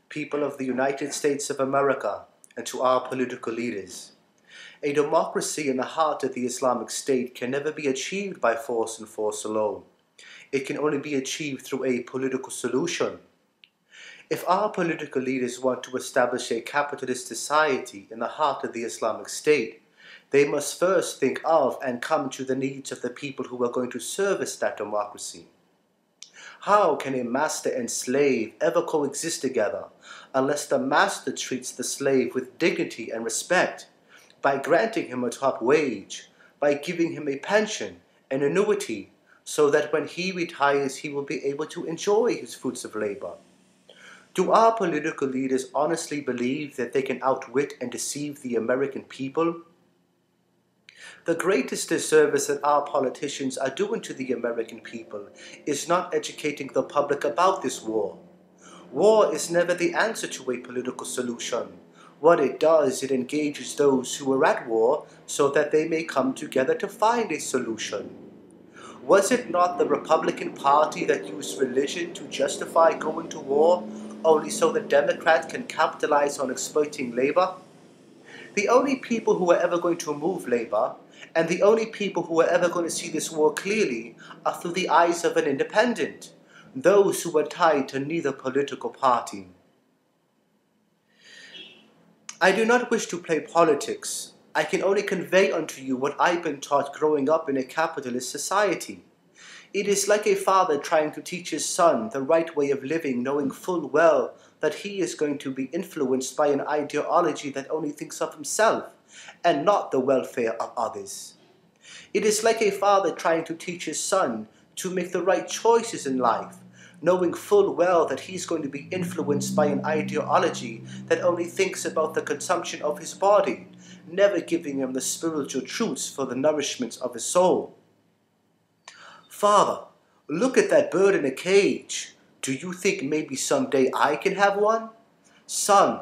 people of the United States of America, and to our political leaders. A democracy in the heart of the Islamic State can never be achieved by force and force alone. It can only be achieved through a political solution. If our political leaders want to establish a capitalist society in the heart of the Islamic State, they must first think of and come to the needs of the people who are going to service that democracy. How can a master and slave ever coexist together unless the master treats the slave with dignity and respect by granting him a top wage, by giving him a pension, an annuity, so that when he retires he will be able to enjoy his fruits of labor? Do our political leaders honestly believe that they can outwit and deceive the American people? The greatest disservice that our politicians are doing to the American people is not educating the public about this war. War is never the answer to a political solution. What it does, it engages those who are at war so that they may come together to find a solution. Was it not the Republican Party that used religion to justify going to war only so the Democrats can capitalize on exploiting labor? The only people who are ever going to move labor, and the only people who are ever going to see this war clearly, are through the eyes of an independent, those who are tied to neither political party. I do not wish to play politics. I can only convey unto you what I've been taught growing up in a capitalist society. It is like a father trying to teach his son the right way of living, knowing full well that he is going to be influenced by an ideology that only thinks of himself and not the welfare of others. It is like a father trying to teach his son to make the right choices in life, knowing full well that he's going to be influenced by an ideology that only thinks about the consumption of his body, never giving him the spiritual truths for the nourishment of his soul. Father, look at that bird in a cage. Do you think maybe someday I can have one? Son,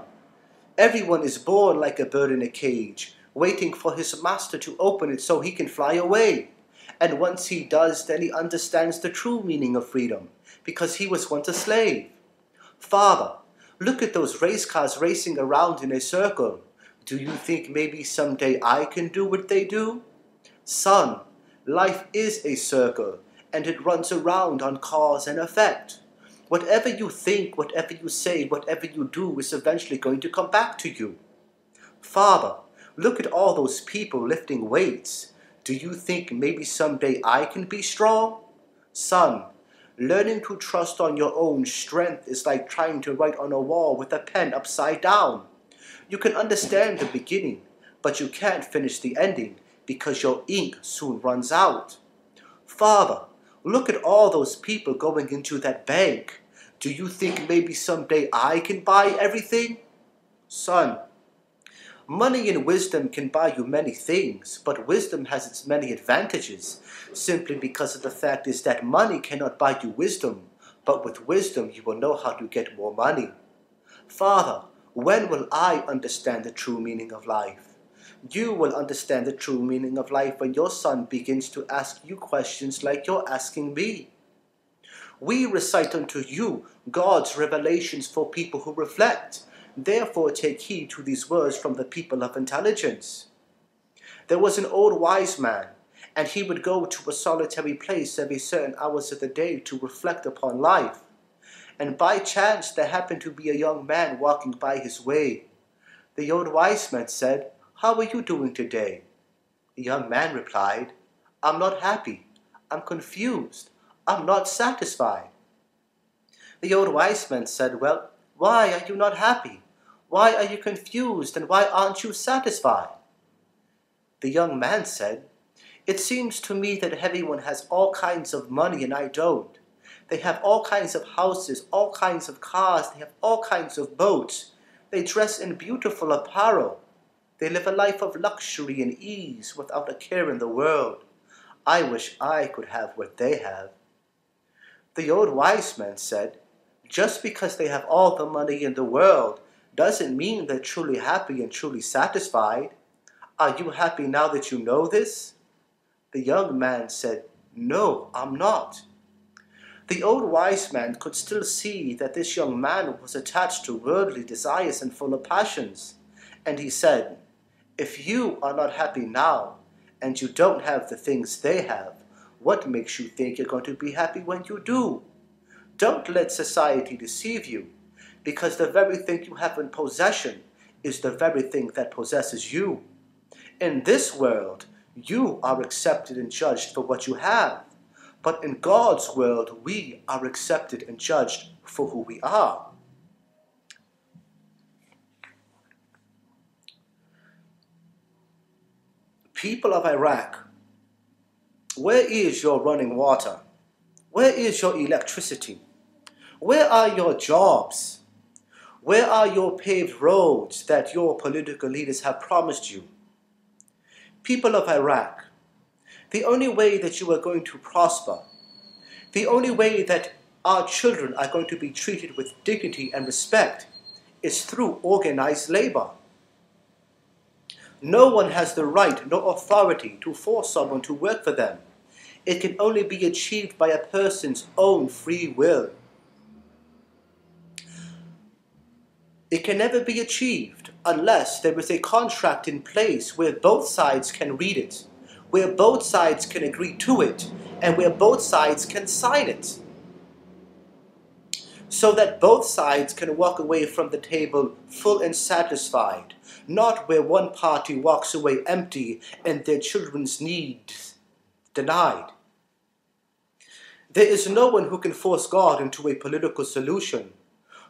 everyone is born like a bird in a cage, waiting for his master to open it so he can fly away. And once he does, then he understands the true meaning of freedom, because he was once a slave. Father, look at those race cars racing around in a circle. Do you think maybe someday I can do what they do? Son, life is a circle, and it runs around on cause and effect. Whatever you think, whatever you say, whatever you do is eventually going to come back to you. Father, look at all those people lifting weights. Do you think maybe someday I can be strong? Son, learning to trust on your own strength is like trying to write on a wall with a pen upside down. You can understand the beginning, but you can't finish the ending because your ink soon runs out. Father, look at all those people going into that bank. Do you think maybe someday I can buy everything? Son, money and wisdom can buy you many things, but wisdom has its many advantages, simply because of the fact is that money cannot buy you wisdom, but with wisdom you will know how to get more money. Father, when will I understand the true meaning of life? You will understand the true meaning of life when your son begins to ask you questions like you're asking me. We recite unto you God's revelations for people who reflect. Therefore take heed to these words from the people of intelligence. There was an old wise man, and he would go to a solitary place every certain hours of the day to reflect upon life. And by chance there happened to be a young man walking by his way. The old wise man said, "How are you doing today?" The young man replied, "I'm not happy. I'm confused. I'm not satisfied." The old wise man said, "Well, why are you not happy? Why are you confused, and why aren't you satisfied?" The young man said, "It seems to me that everyone has all kinds of money and I don't. They have all kinds of houses, all kinds of cars, they have all kinds of boats. They dress in beautiful apparel. They live a life of luxury and ease without a care in the world. I wish I could have what they have." The old wise man said, "Just because they have all the money in the world doesn't mean they're truly happy and truly satisfied. Are you happy now that you know this?" The young man said, "No, I'm not." The old wise man could still see that this young man was attached to worldly desires and full of passions. And he said, "If you are not happy now, and you don't have the things they have, what makes you think you're going to be happy when you do? Don't let society deceive you, because the very thing you have in possession is the very thing that possesses you. In this world, you are accepted and judged for what you have, but in God's world, we are accepted and judged for who we are." People of Iraq, where is your running water? Where is your electricity? Where are your jobs? Where are your paved roads that your political leaders have promised you? People of Iraq, the only way that you are going to prosper, the only way that our children are going to be treated with dignity and respect is through organized labor. No one has the right nor authority to force someone to work for them. It can only be achieved by a person's own free will. It can never be achieved unless there is a contract in place where both sides can read it, where both sides can agree to it, and where both sides can sign it, so that both sides can walk away from the table full and satisfied, not where one party walks away empty and their children's needs denied. There is no one who can force God into a political solution,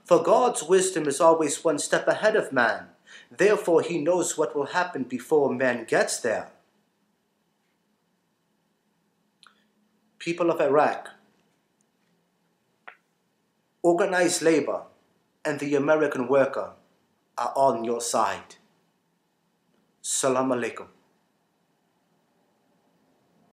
for God's wisdom is always one step ahead of man. Therefore, he knows what will happen before man gets there. People of Iraq, organized labor and the American worker are on your side. Salam alaikum.